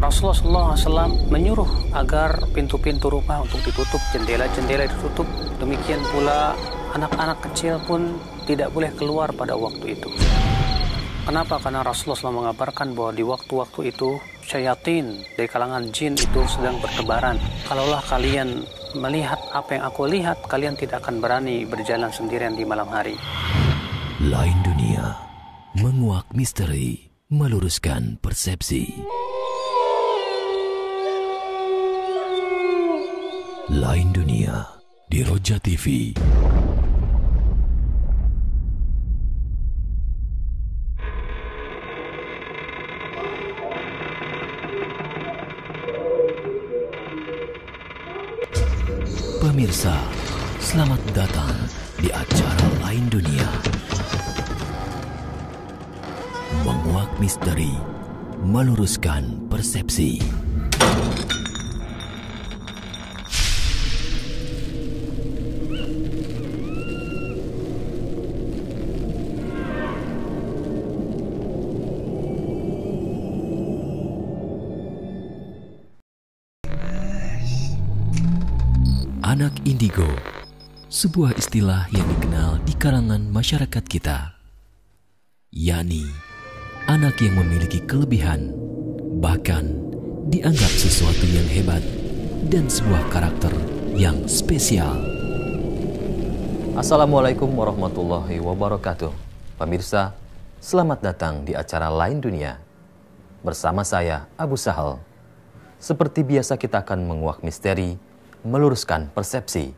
Rasulullah SAW menyuruh agar pintu-pintu rumah untuk ditutup, jendela-jendela ditutup. Demikian pula anak-anak kecil pun tidak boleh keluar pada waktu itu. Kenapa? Karena Rasulullah SAW mengabarkan bahwa di waktu-waktu itu syaitan dari kalangan jin itu sedang bertebaran. Kalaulah kalian melihat apa yang aku lihat, kalian tidak akan berani berjalan sendirian di malam hari. Lain dunia, menguak misteri, meluruskan persepsi. Lain dunia di Roja TV. Pemirsa, selamat datang di acara Lain Dunia. Menguak misteri, meluruskan persepsi. Anak indigo, sebuah istilah yang dikenal di kalangan masyarakat kita, yakni anak yang memiliki kelebihan, bahkan dianggap sesuatu yang hebat dan sebuah karakter yang spesial. Assalamualaikum warahmatullahi wabarakatuh. Pemirsa, selamat datang di acara Lain Dunia. Bersama saya, Abu Sahal. Seperti biasa kita akan menguak misteri, meluruskan persepsi.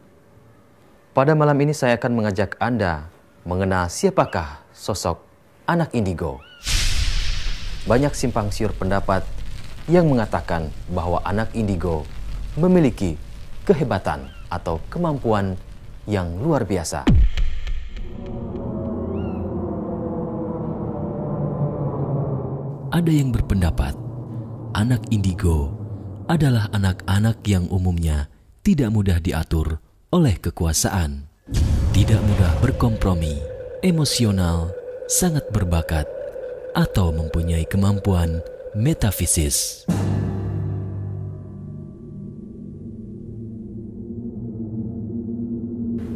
Pada malam ini saya akan mengajak Anda mengenal siapakah sosok anak indigo. Banyak simpang siur pendapat yang mengatakan bahwa anak indigo memiliki kehebatan atau kemampuan yang luar biasa. Ada yang berpendapat anak indigo adalah anak-anak yang umumnya tidak mudah diatur oleh kekuasaan, tidak mudah berkompromi, emosional, sangat berbakat, atau mempunyai kemampuan metafisis.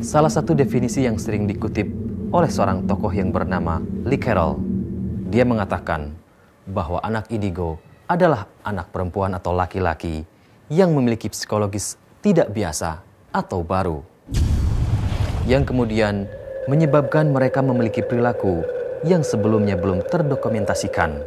Salah satu definisi yang sering dikutip oleh seorang tokoh yang bernama Lee Carroll. Dia mengatakan bahwa anak indigo adalah anak perempuan atau laki-laki yang memiliki psikologis tidak biasa atau baru, yang kemudian menyebabkan mereka memiliki perilaku yang sebelumnya belum terdokumentasikan.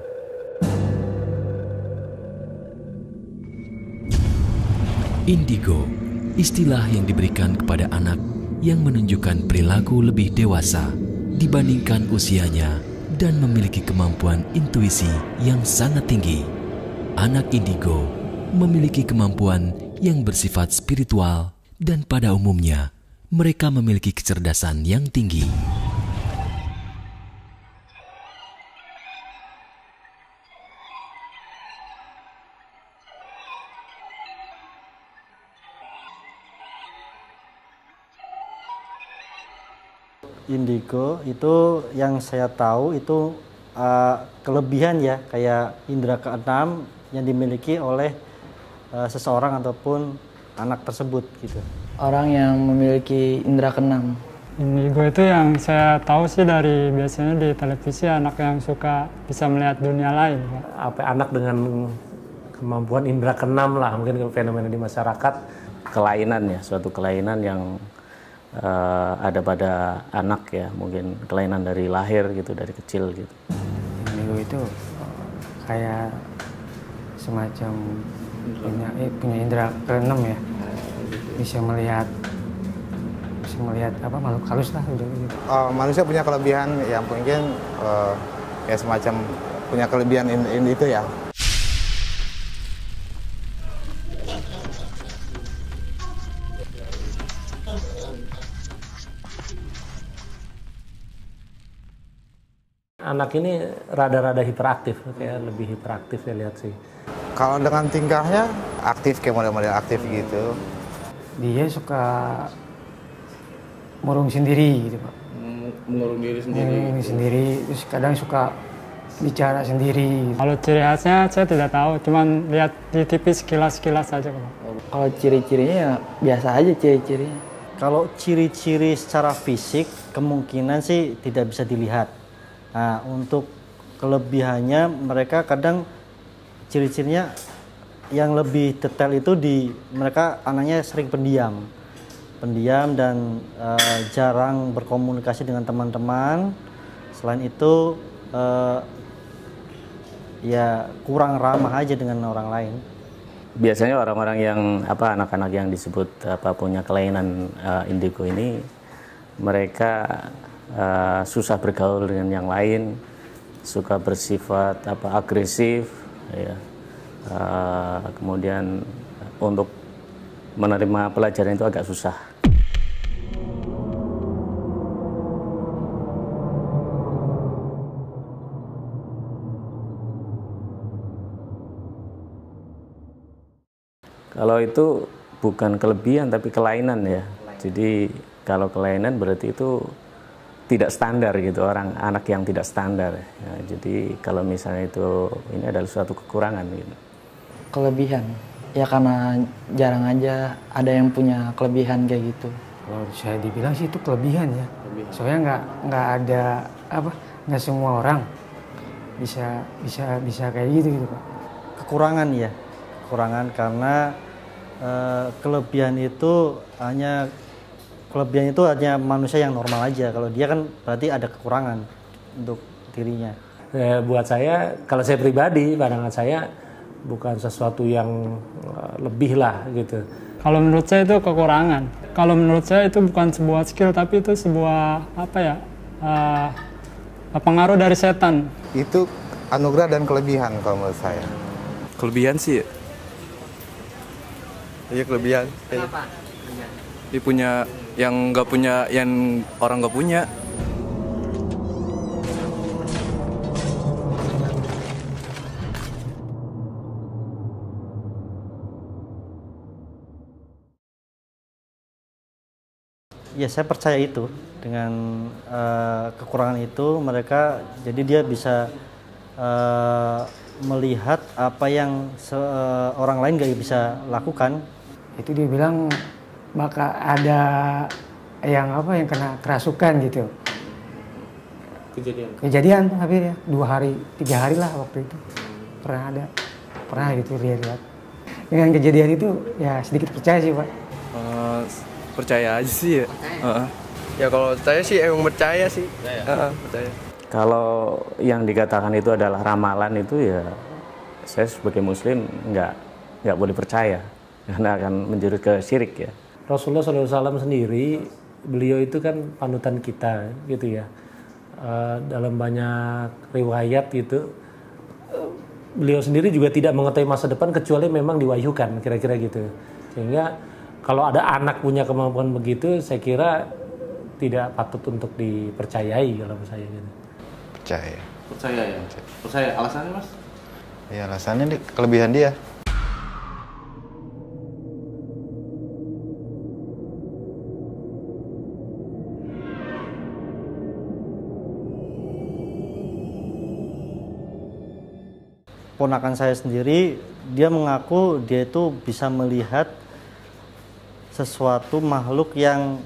Indigo, istilah yang diberikan kepada anak yang menunjukkan perilaku lebih dewasa dibandingkan usianya dan memiliki kemampuan intuisi yang sangat tinggi. Anak indigo memiliki kemampuan yang bersifat spiritual dan pada umumnya mereka memiliki kecerdasan yang tinggi. Indigo itu yang saya tahu itu kelebihan ya, kayak indera keenam yang dimiliki oleh seseorang ataupun anak tersebut gitu. Orang yang memiliki indera keenam. Indigo itu yang saya tahu sih dari biasanya di televisi, anak yang suka bisa melihat dunia lain. Apa anak dengan kemampuan indera keenam lah, mungkin fenomena di masyarakat. Kelainan ya, suatu kelainan yang ada pada anak ya, mungkin kelainan dari lahir gitu, dari kecil gitu. Indigo itu kayak semacam punya indera keenam ya, bisa melihat apa makhluk halus lah gitu. Manusia punya kelebihan yang mungkin ya semacam punya kelebihan itu ya. Anak ini rada-rada hiperaktif, kayak lebih hiperaktif saya lihat sih. Kalau dengan tingkahnya aktif, kayak model-model aktif gitu. Dia suka murung sendiri gitu Pak. Mengurung diri sendiri. Murung sendiri, terus kadang suka bicara sendiri. Kalau ciri khasnya saya tidak tahu, cuman lihat di TV sekilas-sekilas saja Pak. Kalau ciri-cirinya ya biasa aja ciri-cirinya. Kalau ciri-ciri secara fisik kemungkinan sih tidak bisa dilihat. Nah, untuk kelebihannya mereka kadang ciri-cirinya yang lebih detail itu mereka anaknya sering pendiam dan jarang berkomunikasi dengan teman-teman. Selain itu ya kurang ramah aja dengan orang lain. Biasanya orang-orang yang anak-anak yang disebut punya kelainan indigo ini, mereka susah bergaul dengan yang lain, suka bersifat agresif, ya. Kemudian untuk menerima pelajaran itu agak susah. Kalau itu bukan kelebihan tapi kelainan ya. Jadi kalau kelainan berarti itu tidak standar gitu, anak yang tidak standar. Ya, jadi kalau misalnya itu ini adalah suatu kekurangan gitu. Kelebihan ya karena jarang aja ada yang punya kelebihan kayak gitu. Kalau saya dibilang sih itu kelebihan ya. Soalnya nggak ada nggak semua orang bisa kayak gitu Pak. Kekurangan ya, kekurangan karena kelebihan itu hanya manusia yang normal aja. Kalau dia kan berarti ada kekurangan untuk dirinya. Buat saya, kalau saya pribadi, pandangan saya bukan sesuatu yang lebih lah gitu. Kalau menurut saya itu kekurangan. Kalau menurut saya itu bukan sebuah skill, tapi itu sebuah pengaruh dari setan. Itu anugerah dan kelebihan kalau menurut saya. Kelebihan sih. Iya kelebihan. Kenapa? Dia punya yang nggak punya, yang orang nggak punya. Ya saya percaya itu dengan kekurangan itu mereka jadi dia bisa melihat apa yang orang lain gak bisa lakukan. Itu dia bilang bakal ada yang kena kerasukan gitu. Kejadian hampir ya 2 hari 3 hari lah waktu itu pernah gitu lihat. Dengan kejadian itu ya sedikit percaya sih Pak. Percaya aja sih ya. Ya kalau saya sih emang percaya sih. Percaya. Kalau yang dikatakan itu adalah ramalan itu ya saya sebagai muslim nggak boleh percaya karena akan menjurus ke syirik ya. Rasulullah SAW sendiri, beliau itu kan panutan kita gitu ya. Dalam banyak riwayat itu, beliau sendiri juga tidak mengetahui masa depan kecuali memang diwahyukan, kira-kira gitu. Sehingga kalau ada anak punya kemampuan begitu, saya kira tidak patut untuk dipercayai kalau saya gitu. Percaya. Percaya ya? Percaya. Alasannya Mas? Ya alasannya kelebihan dia. Ponakan saya sendiri, dia mengaku dia itu bisa melihat sesuatu makhluk yang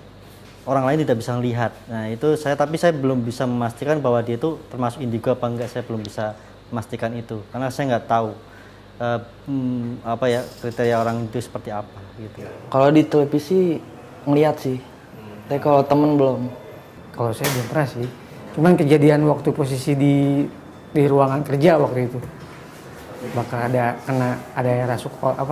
orang lain tidak bisa melihat. Nah itu tapi saya belum bisa memastikan bahwa dia itu termasuk indigo apa enggak. Saya belum bisa memastikan itu karena saya nggak tahu kriteria orang itu seperti apa gitu. Kalau di televisi ngeliat sih, tapi kalau temen belum. Kalau saya belum pernah sih. Cuman kejadian waktu posisi di ruangan kerja waktu itu. Bakal ada yang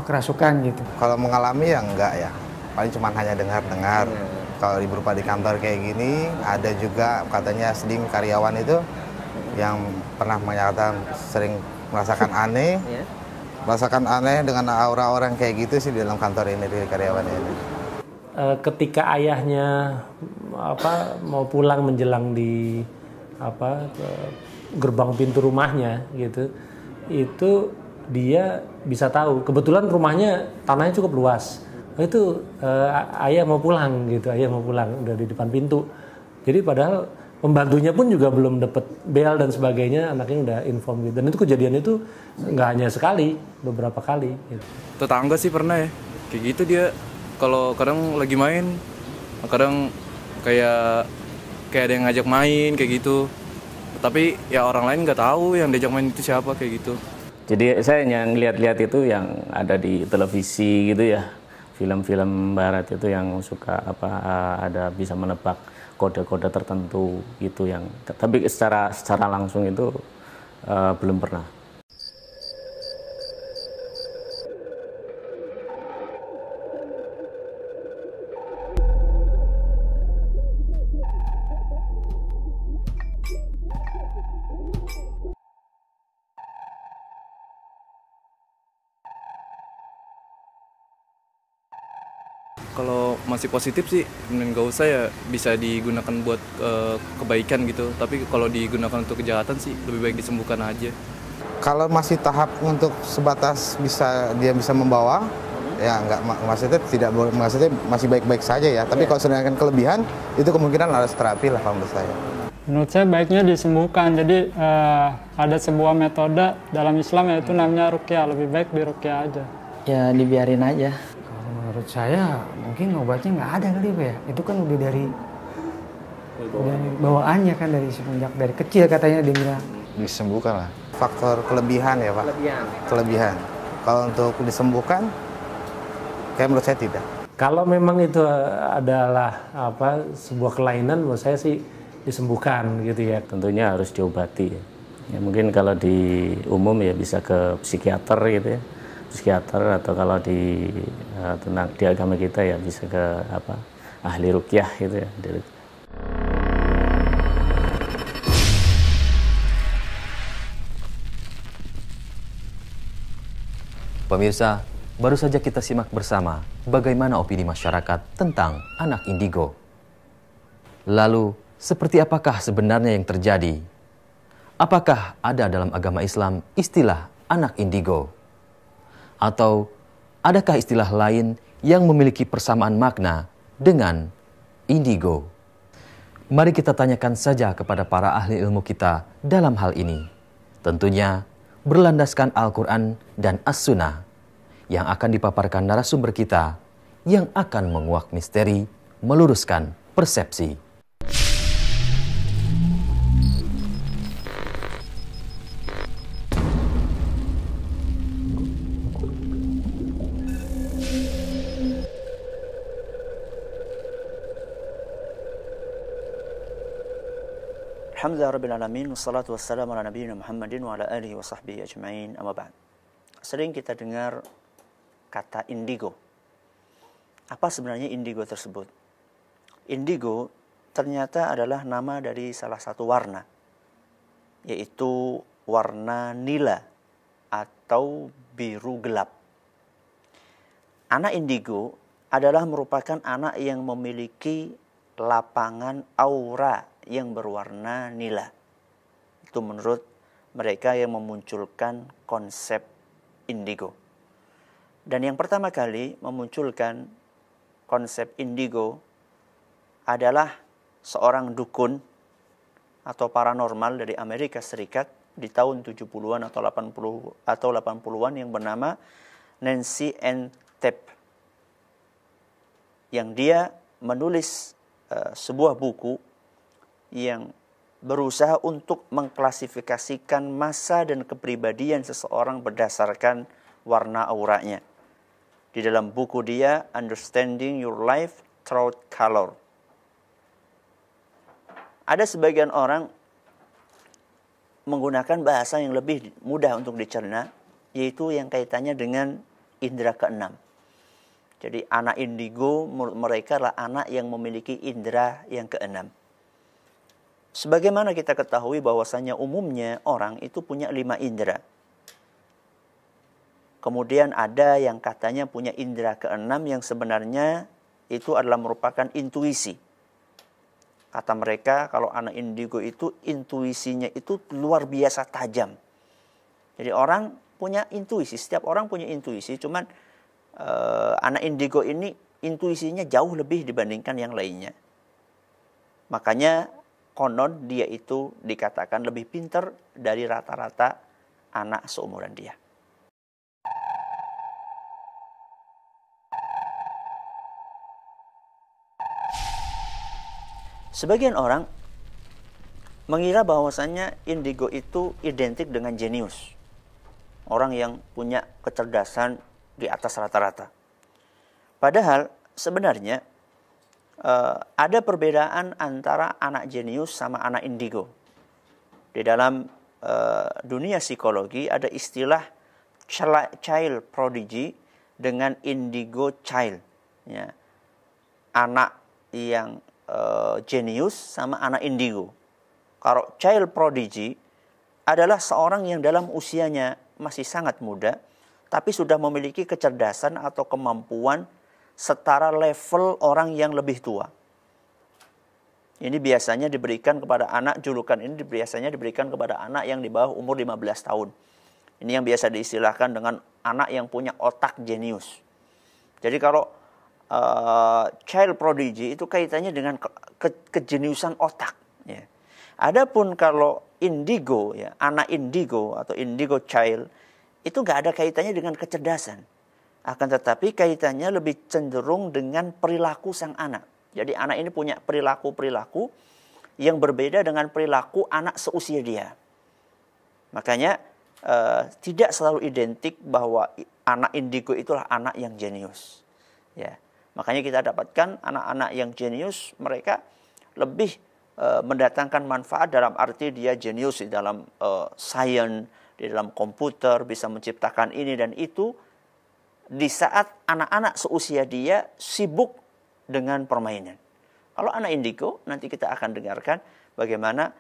kerasukan gitu. Kalau mengalami ya enggak ya, paling cuma hanya dengar-dengar. Kalau berupa di kantor kayak gini, ada juga katanya seding karyawan itu yang pernah menyatakan sering merasakan aneh, dengan aura orang kayak gitu sih di dalam kantor ini, di karyawan ini. Ketika ayahnya mau pulang menjelang di gerbang pintu rumahnya gitu. Itu dia bisa tahu kebetulan rumahnya tanahnya cukup luas. Itu ayah mau pulang gitu, ayah mau pulang udah di depan pintu. Jadi padahal Pembantunya pun juga belum dapat bel dan sebagainya, anaknya udah inform gitu. Dan itu kejadian itu nggak hanya sekali, beberapa kali. Gitu. Tetangga sih pernah ya, kayak gitu dia. Kalau kadang lagi main, kadang kayak ada yang ngajak main kayak gitu. Tapi ya orang lain nggak tahu yang diajak main itu siapa kayak gitu. Jadi saya yang lihat-lihat itu yang ada di televisi gitu ya, film-film barat itu yang suka ada bisa menebak kode-kode tertentu gitu yang, tapi secara langsung itu belum pernah. Kalau masih positif sih, nggak usah ya, bisa digunakan buat kebaikan gitu. Tapi kalau digunakan untuk kejahatan sih, lebih baik disembuhkan aja. Kalau masih tahap untuk sebatas dia bisa membawa, ya nggak, maksudnya tidak, maksudnya masih baik-baik saja ya. Tapi kalau sedangkan kelebihan, itu kemungkinan harus terapi lah kalau menurut saya. Menurut saya baiknya disembuhkan. Jadi ada sebuah metode dalam Islam yaitu namanya ruqyah. Lebih baik di ruqyah aja. Ya dibiarin aja. Menurut saya mungkin obatnya nggak ada kali Pak ya. Itu kan udah dari bawaannya kan, dari semenjak dari kecil katanya dia bilang. Disembuhkan lah. Faktor kelebihan ya Pak. Kelebihan. Kalau untuk disembuhkan, kayak menurut saya tidak. Kalau memang itu adalah sebuah kelainan, menurut saya sih disembuhkan gitu ya. Tentunya harus diobati. Ya, mungkin kalau di umum ya bisa ke psikiater gitu ya. Psikiater, atau kalau di agama kita ya bisa ke ahli ruqyah gitu ya. Pemirsa, baru saja kita simak bersama bagaimana opini masyarakat tentang anak indigo. Lalu, seperti apakah sebenarnya yang terjadi? Apakah ada dalam agama Islam istilah anak indigo? Atau adakah istilah lain yang memiliki persamaan makna dengan indigo? Mari kita tanyakan saja kepada para ahli ilmu kita dalam hal ini. Tentunya berlandaskan Al-Quran dan As-Sunnah yang akan dipaparkan narasumber kita yang akan menguak misteri, meluruskan persepsi. Alhamdulillah Rabbil Alamin, wassalatu wassalamu ala nabiyina Muhammadin wa ala alihi wa sahbihi ajma'in, amma ba'd. Sering kita dengar kata indigo. Apa sebenarnya indigo tersebut? Indigo ternyata adalah nama dari salah satu warna, yaitu warna nila atau biru gelap. Anak indigo adalah merupakan anak yang memiliki lapangan aura yang berwarna nila. Itu menurut mereka yang memunculkan konsep indigo. Dan yang pertama kali memunculkan konsep indigo adalah seorang dukun atau paranormal dari Amerika Serikat di tahun 70-an atau 80-an yang bernama Nancy N. Tapp. Yang dia menulis sebuah buku yang berusaha untuk mengklasifikasikan masa dan kepribadian seseorang berdasarkan warna auranya. Di dalam buku dia, Understanding Your Life Through Color. Ada sebagian orang menggunakan bahasa yang lebih mudah untuk dicerna, yaitu yang kaitannya dengan indera keenam. Jadi anak indigo mereka adalah anak yang memiliki indera yang keenam. Sebagaimana kita ketahui bahwasanya umumnya orang itu punya 5 indera. Kemudian ada yang katanya punya indera keenam yang sebenarnya itu adalah merupakan intuisi. Kata mereka kalau anak indigo itu intuisinya itu luar biasa tajam. Jadi orang punya intuisi, setiap orang punya intuisi, cuman anak indigo ini intuisinya jauh lebih dibandingkan yang lainnya. Makanya konon dia itu dikatakan lebih pintar dari rata-rata anak seumuran dia. Sebagian orang mengira bahwasannya indigo itu identik dengan jenius. Orang yang punya kecerdasan di atas rata-rata. Padahal sebenarnya ada perbedaan antara anak jenius sama anak indigo. Di dalam dunia psikologi ada istilah child prodigy dengan indigo child. Ya. Anak yang jenius sama anak indigo. Kalau child prodigy adalah seorang yang dalam usianya masih sangat muda, tapi sudah memiliki kecerdasan atau kemampuan setara level orang yang lebih tua. Ini biasanya diberikan kepada anak, julukan ini biasanya diberikan kepada anak yang di bawah umur 15 tahun. Ini yang biasa diistilahkan dengan anak yang punya otak jenius. Jadi kalau child prodigy itu kaitannya dengan kejeniusan otak. Ya. Adapun kalau indigo, ya, anak indigo atau indigo child, itu nggak ada kaitannya dengan kecerdasan. Akan tetapi kaitannya lebih cenderung dengan perilaku sang anak. Jadi anak ini punya perilaku-perilaku yang berbeda dengan perilaku anak seusia dia. Makanya tidak selalu identik bahwa anak indigo itulah anak yang jenius. Ya. Makanya kita dapatkan anak-anak yang jenius, mereka lebih mendatangkan manfaat dalam arti dia jenius di dalam sains, di dalam komputer, bisa menciptakan ini dan itu, di saat anak-anak seusia dia sibuk dengan permainan. Kalau anak indigo, nanti kita akan dengarkan bagaimana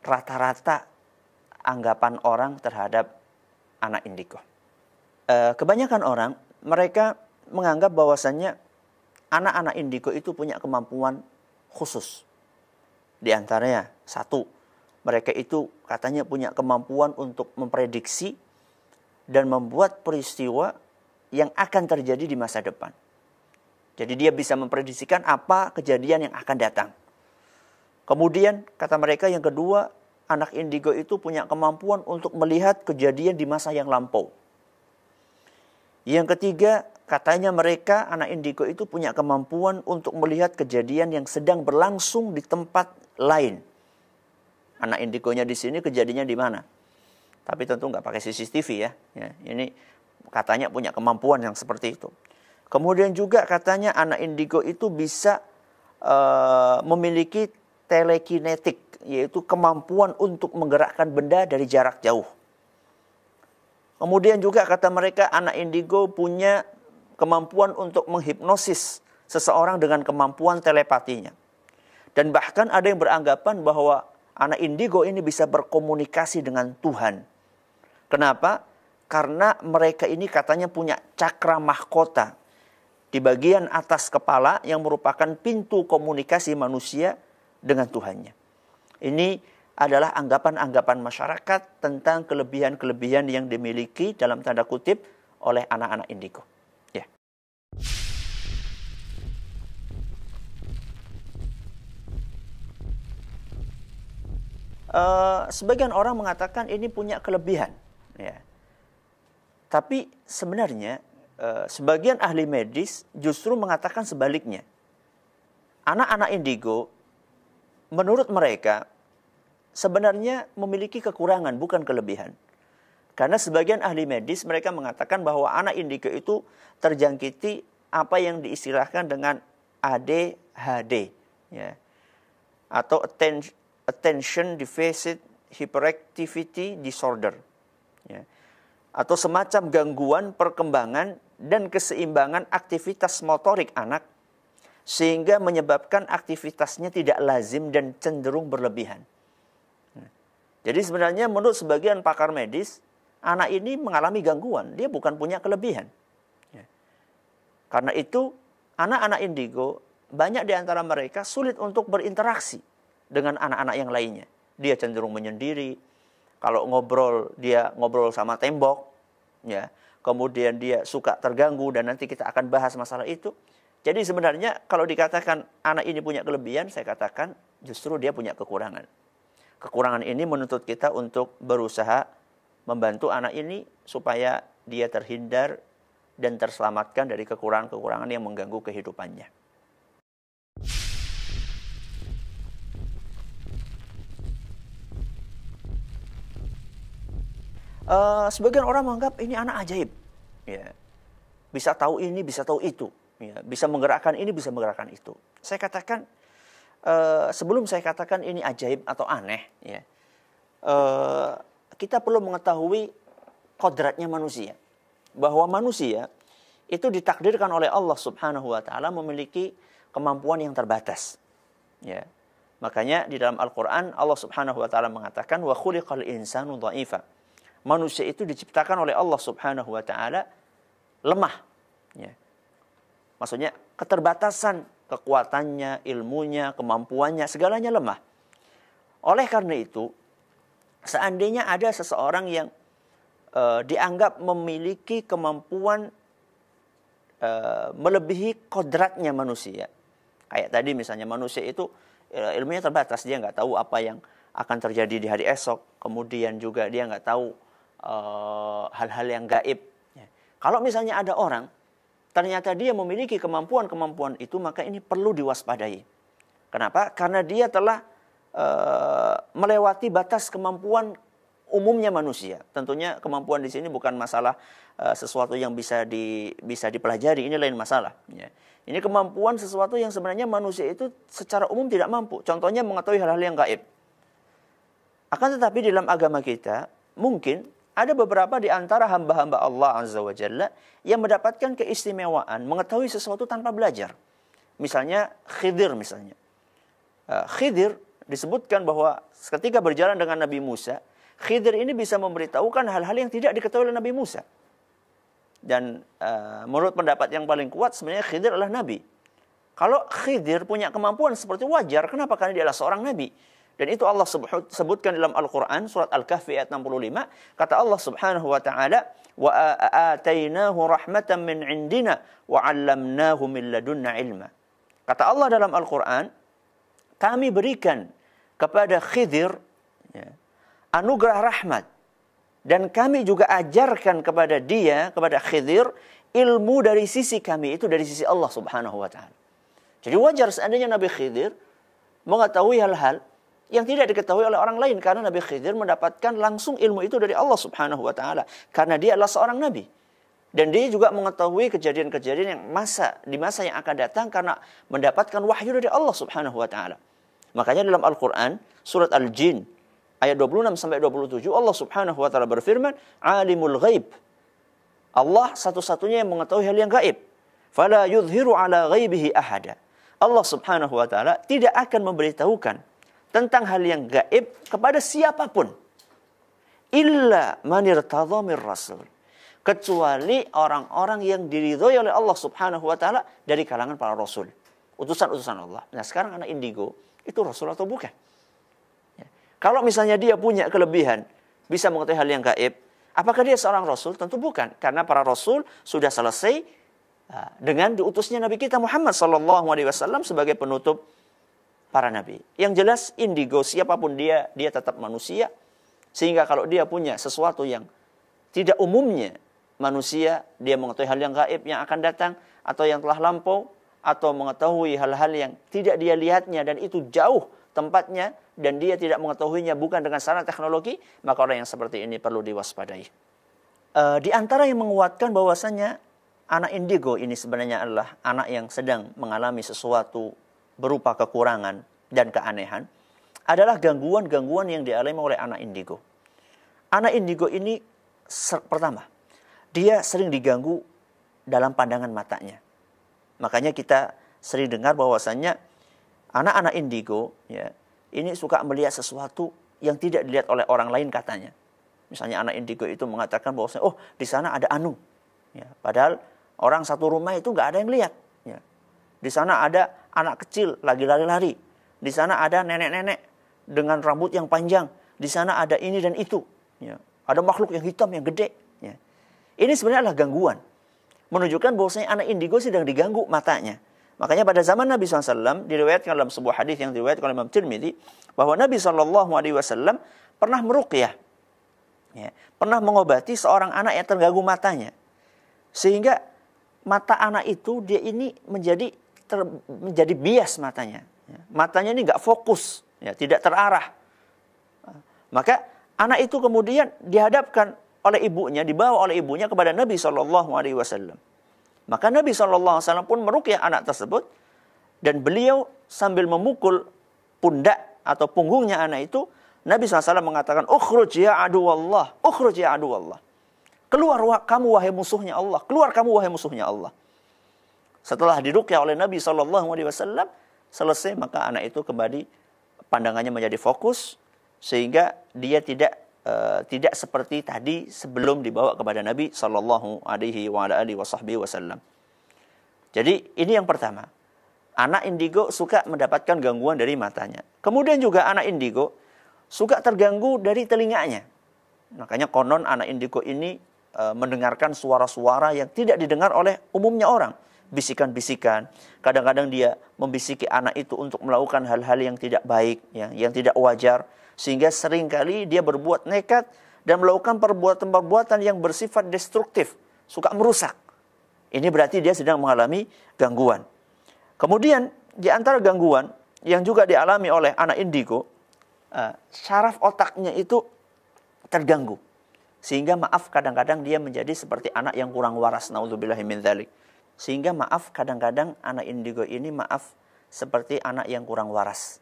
rata-rata anggapan orang terhadap anak indigo. Kebanyakan orang, mereka menganggap bahwasannya anak-anak indigo itu punya kemampuan khusus. Di antaranya, satu, mereka itu katanya punya kemampuan untuk memprediksi dan membuat peristiwa yang akan terjadi di masa depan. Jadi dia bisa memprediksikan apa kejadian yang akan datang. Kemudian kata mereka yang kedua, anak indigo itu punya kemampuan untuk melihat kejadian di masa yang lampau. Yang ketiga, katanya mereka anak indigo itu punya kemampuan untuk melihat kejadian yang sedang berlangsung di tempat lain. Anak indigonya di sini kejadiannya di mana? Tapi tentu nggak pakai CCTV ya. Ini katanya punya kemampuan yang seperti itu. Kemudian juga katanya anak indigo itu bisa memiliki telekinetik, yaitu kemampuan untuk menggerakkan benda dari jarak jauh. Kemudian juga kata mereka anak indigo punya kemampuan untuk menghipnosis seseorang dengan kemampuan telepatinya. Dan bahkan ada yang beranggapan bahwa anak indigo ini bisa berkomunikasi dengan Tuhan. Kenapa? Karena mereka ini katanya punya cakra mahkota di bagian atas kepala yang merupakan pintu komunikasi manusia dengan Tuhannya. Ini adalah anggapan-anggapan masyarakat tentang kelebihan-kelebihan yang dimiliki dalam tanda kutip oleh anak-anak indigo. Ya. Sebagian orang mengatakan ini punya kelebihan. Ya. Tapi sebenarnya sebagian ahli medis justru mengatakan sebaliknya. Anak-anak indigo menurut mereka sebenarnya memiliki kekurangan bukan kelebihan. Karena sebagian ahli medis mereka mengatakan bahwa anak indigo itu terjangkiti apa yang diistilahkan dengan ADHD, ya, atau Attention Deficit Hyperactivity Disorder, ya, atau semacam gangguan perkembangan dan keseimbangan aktivitas motorik anak sehingga menyebabkan aktivitasnya tidak lazim dan cenderung berlebihan. Jadi sebenarnya menurut sebagian pakar medis, anak ini mengalami gangguan, dia bukan punya kelebihan. Ya. Karena itu, anak-anak indigo, banyak di antara mereka sulit untuk berinteraksi dengan anak-anak yang lainnya. Dia cenderung menyendiri, kalau ngobrol, dia ngobrol sama tembok, ya. Kemudian dia suka terganggu, dan nanti kita akan bahas masalah itu. Jadi sebenarnya kalau dikatakan anak ini punya kelebihan, saya katakan justru dia punya kekurangan. Kekurangan ini menuntut kita untuk berusaha membantu anak ini supaya dia terhindar dan terselamatkan dari kekurangan-kekurangan yang mengganggu kehidupannya. Sebagian orang menganggap ini anak ajaib, ya. Bisa tahu ini, bisa tahu itu, ya. Bisa menggerakkan ini, bisa menggerakkan itu. Saya katakan, sebelum saya katakan ini ajaib atau aneh, ya, kita perlu mengetahui kodratnya manusia, bahwa manusia itu ditakdirkan oleh Allah Subhanahu wa taala memiliki kemampuan yang terbatas, ya. Makanya di dalam Al-Qur'an Allah Subhanahu wa taala mengatakan wa khuliqal insanu dha'ifa. Manusia itu diciptakan oleh Allah Subhanahu wa taala lemah, ya. Maksudnya keterbatasan kekuatannya, ilmunya, kemampuannya, segalanya lemah. Oleh karena itu, seandainya ada seseorang yang dianggap memiliki kemampuan melebihi kodratnya manusia, kayak tadi misalnya manusia itu ilmunya terbatas, dia nggak tahu apa yang akan terjadi di hari esok, kemudian juga dia nggak tahu hal-hal yang gaib. Kalau misalnya ada orang ternyata dia memiliki kemampuan-kemampuan itu, maka ini perlu diwaspadai. Kenapa? Karena dia telah melewati batas kemampuan umumnya manusia. Tentunya kemampuan di sini bukan masalah sesuatu yang bisa dipelajari, ini lain masalah. Ya. Ini kemampuan sesuatu yang sebenarnya manusia itu secara umum tidak mampu. Contohnya mengetahui hal-hal yang gaib. Akan tetapi di dalam agama kita mungkin ada beberapa di antara hamba-hamba Allah Azza wa Jalla yang mendapatkan keistimewaan mengetahui sesuatu tanpa belajar. Misalnya Khidir misalnya. Khidir disebutkan bahwa ketika berjalan dengan Nabi Musa, Khidir ini bisa memberitahukan hal-hal yang tidak diketahui oleh Nabi Musa. Dan menurut pendapat yang paling kuat sebenarnya Khidir adalah Nabi. Kalau Khidir punya kemampuan seperti wajar, kenapa? Karena dia adalah seorang Nabi. Dan itu Allah sebutkan dalam Al-Quran, surat Al-Kahfi ayat 65. Kata Allah subhanahu wa ta'ala, وَآتَيْنَاهُ رَحْمَةً مِّنْ عِنْدِنَا وَعَلَّمْنَاهُ مِنْ لَدُنَّا عِلْمًا. Kata Allah dalam Al-Quran, kami berikan kepada Khidir ya, anugerah rahmat. Dan kami juga ajarkan kepada dia, kepada Khidir, ilmu dari sisi kami, itu dari sisi Allah subhanahu wa ta'ala. Jadi wajar seandainya Nabi Khidir mengetahui hal-hal yang tidak diketahui oleh orang lain, karena Nabi Khidir mendapatkan langsung ilmu itu dari Allah Subhanahu wa taala, karena dia adalah seorang nabi. Dan dia juga mengetahui kejadian-kejadian yang di masa yang akan datang karena mendapatkan wahyu dari Allah Subhanahu wa taala. Makanya dalam Al-Qur'an surat Al-Jin ayat 26 sampai 27 Allah Subhanahu wa taala berfirman, "Alimul ghaib." Allah satu-satunya yang mengetahui hal yang gaib. Fala yudhiru ala ghaibihi ahada. Allah Subhanahu wa taala tidak akan memberitahukan tentang hal yang gaib kepada siapapun. Illa man irtadha mir rasul. Kecuali orang-orang yang diridhoi oleh Allah Subhanahu wa taala dari kalangan para rasul, utusan-utusan Allah. Nah, sekarang anak indigo itu rasul atau bukan? Ya. Kalau misalnya dia punya kelebihan, bisa mengetahui hal yang gaib, apakah dia seorang rasul? Tentu bukan, karena para rasul sudah selesai dengan diutusnya Nabi kita Muhammad SAW sebagai penutup para nabi. Yang jelas indigo siapapun dia tetap manusia. Sehingga kalau dia punya sesuatu yang tidak umumnya manusia, dia mengetahui hal yang gaib yang akan datang atau yang telah lampau, atau mengetahui hal-hal yang tidak dia lihatnya dan itu jauh tempatnya dan dia tidak mengetahuinya bukan dengan sarana teknologi, maka orang yang seperti ini perlu diwaspadai. Di antara yang menguatkan bahwasanya anak indigo ini sebenarnya adalah anak yang sedang mengalami sesuatu berupa kekurangan dan keanehan adalah gangguan-gangguan yang dialami oleh anak indigo. Anak indigo ini pertama, dia sering diganggu dalam pandangan matanya. Makanya kita sering dengar bahwasannya anak-anak indigo ya, ini suka melihat sesuatu yang tidak dilihat oleh orang lain katanya. Misalnya anak indigo itu mengatakan bahwasanya, oh di sana ada anu. Ya, padahal orang satu rumah itu nggak ada yang lihat. Ya. Di sana ada anak kecil lagi lari-lari. Di sana ada nenek-nenek dengan rambut yang panjang. Di sana ada ini dan itu. Ya. Ada makhluk yang hitam yang gede. Ya. Ini sebenarnya adalah gangguan. Menunjukkan bahwasanya anak indigo sedang diganggu matanya. Makanya pada zaman Nabi SAW diriwayatkan dalam sebuah hadis yang diriwayatkan oleh Imam Tirmidzi bahwa Nabi SAW pernah meruqyah, ya, pernah mengobati seorang anak yang terganggu matanya, sehingga mata anak itu dia ini menjadi bias matanya, ya. Matanya ini nggak fokus, ya, tidak terarah. Maka anak itu kemudian dihadapkan oleh ibunya, dibawa oleh ibunya kepada Nabi SAW. Maka Nabi SAW pun meruqyah anak tersebut, dan beliau sambil memukul pundak atau punggungnya anak itu, Nabi SAW mengatakan, ukhruj ya aduwallah, ukhruj ya aduwallah. Keluar kamu wahai musuhnya Allah, keluar kamu wahai musuhnya Allah. Setelah diruqyah oleh Nabi SAW, selesai, maka anak itu kembali pandangannya menjadi fokus, sehingga dia tidak seperti tadi sebelum dibawa kepada Nabi Sallallahu Alaihi Wasallam. Jadi ini yang pertama, anak indigo suka mendapatkan gangguan dari matanya. Kemudian juga anak indigo suka terganggu dari telinganya. Makanya konon anak indigo ini mendengarkan suara-suara yang tidak didengar oleh umumnya orang, bisikan-bisikan. Kadang-kadang dia membisiki anak itu untuk melakukan hal-hal yang tidak baik, ya, yang tidak wajar. Sehingga seringkali dia berbuat nekat dan melakukan perbuatan-perbuatan yang bersifat destruktif, suka merusak. Ini berarti dia sedang mengalami gangguan. Kemudian di antara gangguan yang juga dialami oleh anak indigo, syaraf otaknya itu terganggu. Sehingga maaf kadang-kadang dia menjadi seperti anak yang kurang waras, naudzubillahi min dzalik. Sehingga maaf kadang-kadang anak indigo ini seperti anak yang kurang waras.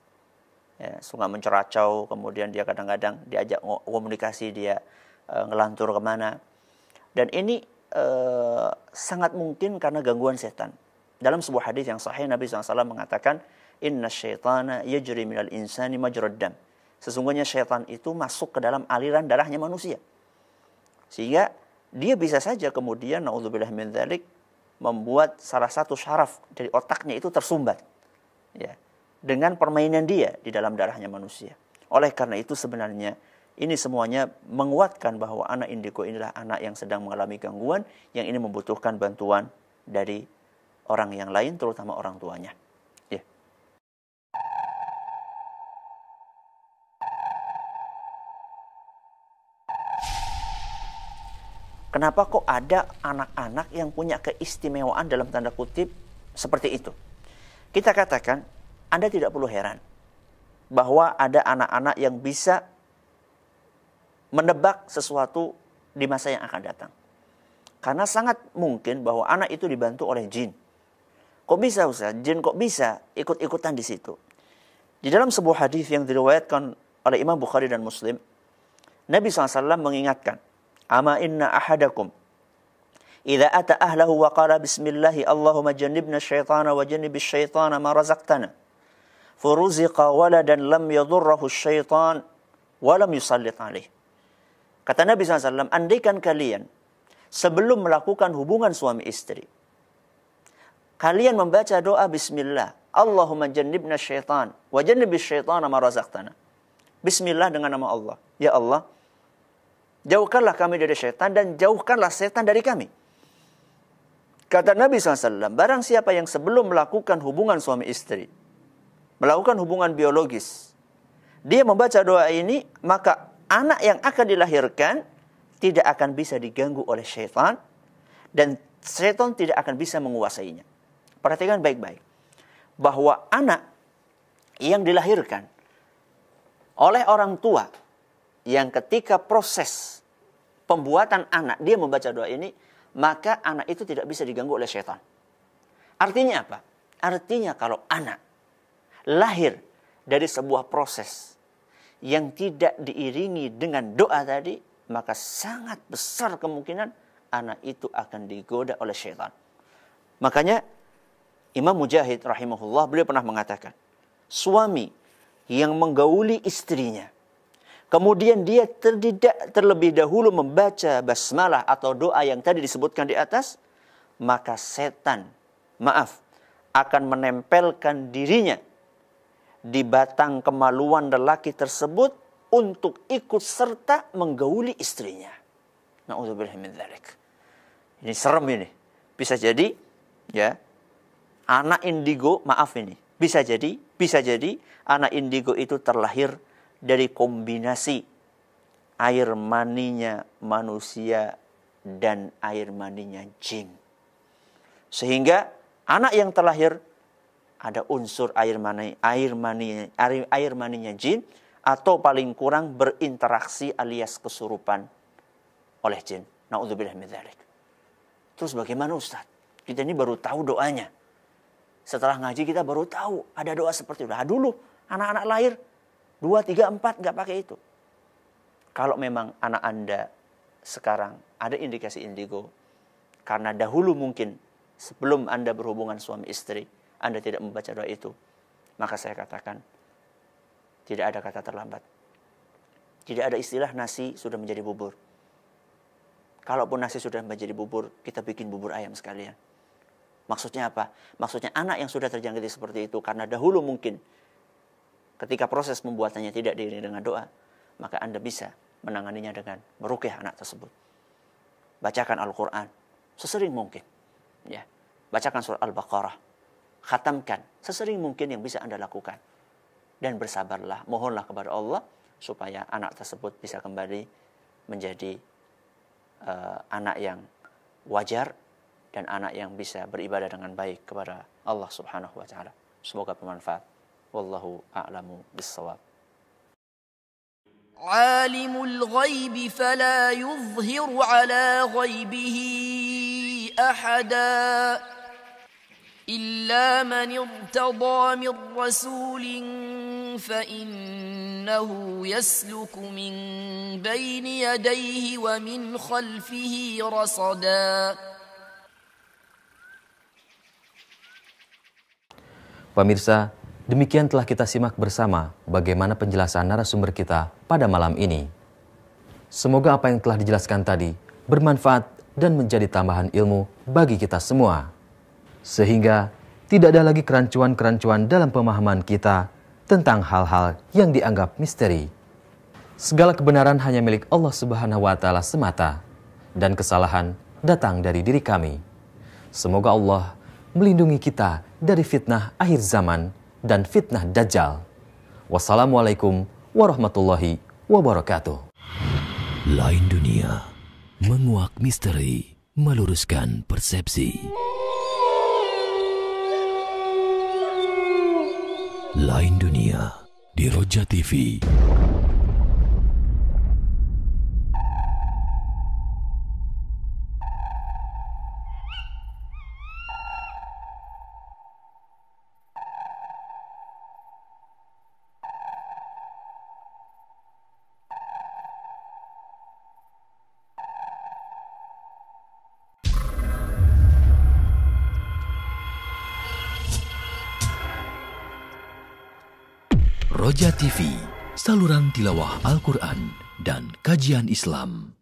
Ya, suka menceracau, kemudian dia kadang-kadang diajak komunikasi, dia ngelantur kemana. Dan ini sangat mungkin karena gangguan setan. Dalam sebuah hadis yang sahih, Nabi SAW mengatakan, Inna syaitana yajri minal insani majrad dam. Sesungguhnya syaitan itu masuk ke dalam aliran darahnya manusia. Sehingga dia bisa saja kemudian, naudzubillah min dzalik, membuat salah satu syaraf dari otaknya itu tersumbat. Ya, dengan permainan dia di dalam darahnya manusia. Oleh karena itu sebenarnya ini semuanya menguatkan bahwa anak indigo inilah anak yang sedang mengalami gangguan, yang ini membutuhkan bantuan dari orang yang lain, terutama orang tuanya. Ya. Kenapa kok ada anak-anak yang punya keistimewaan dalam tanda kutip seperti itu? Kita katakan, Anda tidak perlu heran bahwa ada anak-anak yang bisa menebak sesuatu di masa yang akan datang. Karena sangat mungkin bahwa anak itu dibantu oleh jin. Kok bisa Ustaz? Jin kok bisa ikut-ikutan di situ? Di dalam sebuah hadis yang diriwayatkan oleh Imam Bukhari dan Muslim, Nabi SAW mengingatkan, Ama inna ahadakum idza ata ahlahu wa qala bismillahi Allahumma jannibna syaitana wa jannibis syaitana ma razaqtana. Furuziqa waladan lam yadurrahu syaitan wa lam yusallit alaih. Kata Nabi SAW, andaikan kalian sebelum melakukan hubungan suami istri, kalian membaca doa bismillah, Allahumma jannibna syaitan wa jannibis syaitana ma razaqtana. Bismillah dengan nama Allah. Ya Allah, jauhkanlah kami dari syaitan dan jauhkanlah setan dari kami. Kata Nabi SAW, barang siapa yang sebelum melakukan hubungan suami istri, melakukan hubungan biologis, dia membaca doa ini, maka anak yang akan dilahirkan tidak akan bisa diganggu oleh syaitan, dan syaitan tidak akan bisa menguasainya. Perhatikan baik-baik, bahwa anak yang dilahirkan oleh orang tua, yang ketika proses pembuatan anak, dia membaca doa ini, maka anak itu tidak bisa diganggu oleh syaitan. Artinya apa? Artinya kalau anak lahir dari sebuah proses yang tidak diiringi dengan doa tadi, maka sangat besar kemungkinan anak itu akan digoda oleh syaitan. Makanya Imam Mujahid rahimahullah, beliau pernah mengatakan, suami yang menggauli istrinya, kemudian dia tidak terlebih dahulu membaca basmalah atau doa yang tadi disebutkan di atas, maka setan, akan menempelkan dirinya di batang kemaluan lelaki tersebut untuk ikut serta menggauli istrinya. Na'udzubillah min dzalik. Ini serem ini. Bisa jadi ya, anak indigo, maaf ini, bisa jadi anak indigo itu terlahir dari kombinasi air maninya manusia dan air maninya jin. Sehingga anak yang terlahir ada unsur air maninya jin, atau paling kurang berinteraksi alias kesurupan oleh jin. Na'udzubillah min dzalik. Terus bagaimana Ustaz? Kita ini baru tahu doanya. Setelah ngaji kita baru tahu ada doa seperti itu. Dulu anak-anak lahir 2, 3, 4 nggak pakai itu. Kalau memang anak Anda sekarang ada indikasi indigo, karena dahulu mungkin sebelum Anda berhubungan suami istri, Anda tidak membaca doa itu, maka saya katakan tidak ada kata terlambat. Tidak ada istilah nasi sudah menjadi bubur. Kalaupun nasi sudah menjadi bubur, kita bikin bubur ayam sekalian. Maksudnya apa? Maksudnya anak yang sudah terjangkiti seperti itu, karena dahulu mungkin ketika proses pembuatannya tidak diiringi dengan doa, maka Anda bisa menanganinya dengan meruqyah anak tersebut. Bacakan Al-Quran sesering mungkin. Ya. Bacakan surah Al-Baqarah. Khatamkan sesering mungkin yang bisa Anda lakukan. Dan bersabarlah, mohonlah kepada Allah supaya anak tersebut bisa kembali menjadi anak yang wajar dan anak yang bisa beribadah dengan baik kepada Allah Subhanahu wa taala. Semoga bermanfaat. Wallahu a'lamu bis-shawab. Alimul ghaib fala yuzhiru ala ghaibihi ahada illa man irtada min rasulin fa innahu yasluku min baini yadayhi wa min khalfihi rasada. Pemirsa, demikian telah kita simak bersama bagaimana penjelasan narasumber kita pada malam ini. Semoga apa yang telah dijelaskan tadi bermanfaat dan menjadi tambahan ilmu bagi kita semua. Sehingga tidak ada lagi kerancuan-kerancuan dalam pemahaman kita tentang hal-hal yang dianggap misteri. Segala kebenaran hanya milik Allah Subhanahu wa taala semata, dan kesalahan datang dari diri kami. Semoga Allah melindungi kita dari fitnah akhir zaman dan fitnah Dajjal. Wassalamualaikum warahmatullahi wabarakatuh. Lain dunia, menguak misteri, meluruskan persepsi. Lain dunia di Roja TV. Roja TV, saluran tilawah Al-Quran dan kajian Islam.